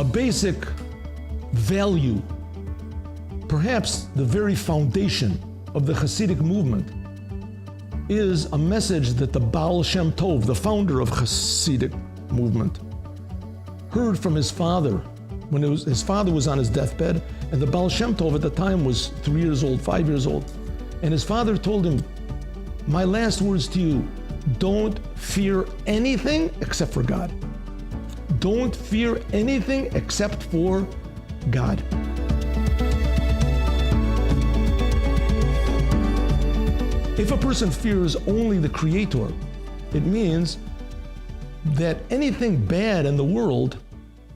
A basic value, perhaps the very foundation of the Hasidic movement, is a message that the Baal Shem Tov, the founder of Hasidic movement, heard from his father when his father was on his deathbed, and the Baal Shem Tov at the time was 3 years old, 5 years old. And his father told him, my last words to you, don't fear anything except for God. Don't fear anything except for God. If a person fears only the Creator, it means that anything bad in the world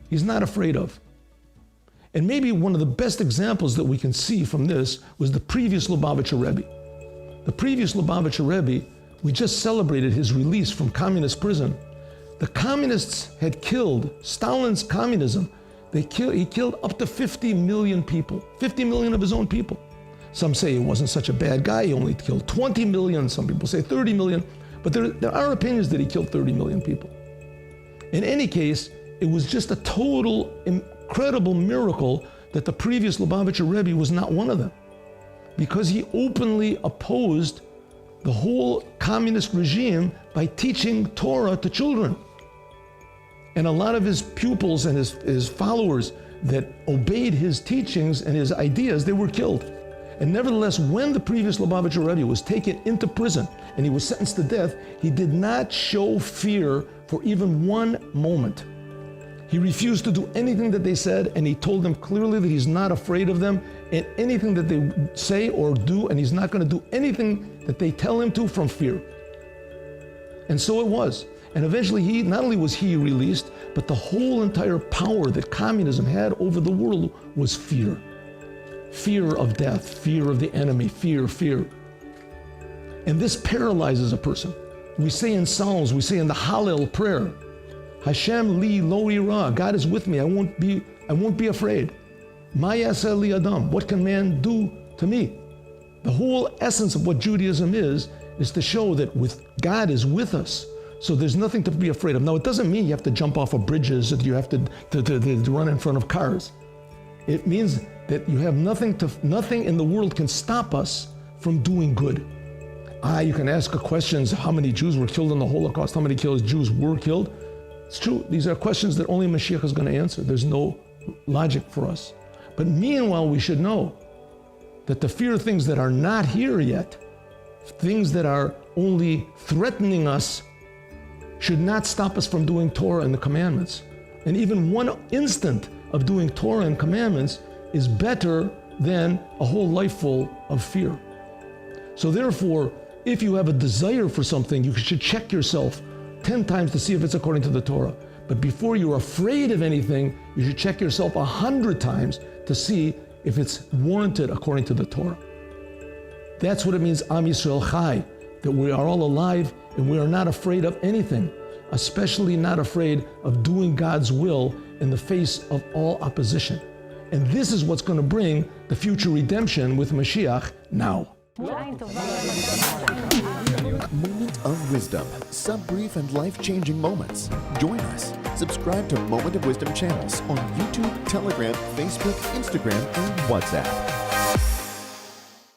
he's not afraid of. And maybe one of the best examples that we can see from this was the previous Lubavitcher Rebbe. The previous Lubavitcher Rebbe, we just celebrated his release from communist prison. The communists had killed, Stalin's communism, he killed up to 50 million people, 50 million of his own people. Some say he wasn't such a bad guy, he only killed 20 million, some people say 30 million, but there are opinions that he killed 30 million people. In any case, it was just a total, incredible miracle that the previous Lubavitcher Rebbe was not one of them, because he openly opposed the whole communist regime by teaching Torah to children. And a lot of his pupils and his followers that obeyed his teachings and his ideas, they were killed. And nevertheless, when the previous Lubavitcher Rebbe was taken into prison and he was sentenced to death, he did not show fear for even one moment. He refused to do anything that they said, and he told them clearly that he's not afraid of them and anything that they say or do, and he's not going to do anything that they tell him to from fear. And so it was. And eventually not only was he released, but the whole entire power that communism had over the world was fear. Fear of death, fear of the enemy, fear. And this paralyzes a person. We say in Psalms, we say in the Hallel prayer, Hashem li lo ira, God is with me, I won't be afraid. Ma yaseh li adam, what can man do to me? The whole essence of what Judaism is to show that God is with us, so there's nothing to be afraid of. Now, it doesn't mean you have to jump off of bridges, that you have to run in front of cars. It means that you have nothing in the world can stop us from doing good. You can ask questions, how many Jews were killed in the Holocaust, how many Jews were killed? It's true, these are questions that only Mashiach is going to answer. There's no logic for us. But meanwhile, we should know that to fear things that are not here yet, things that are only threatening us, should not stop us from doing Torah and the commandments. And even one instant of doing Torah and commandments is better than a whole life full of fear. So therefore, if you have a desire for something, you should check yourself 10 times to see if it's according to the Torah. But before you're afraid of anything, you should check yourself 100 times to see if it's warranted according to the Torah. That's what it means, Am Yisrael Chai, that we are all alive and we are not afraid of anything, especially not afraid of doing God's will in the face of all opposition. And this is what's going to bring the future redemption with Mashiach now. Moment of Wisdom, sub-brief and life-changing moments. Join us. Subscribe to Moment of Wisdom channels on YouTube, Telegram, Facebook, Instagram, and WhatsApp.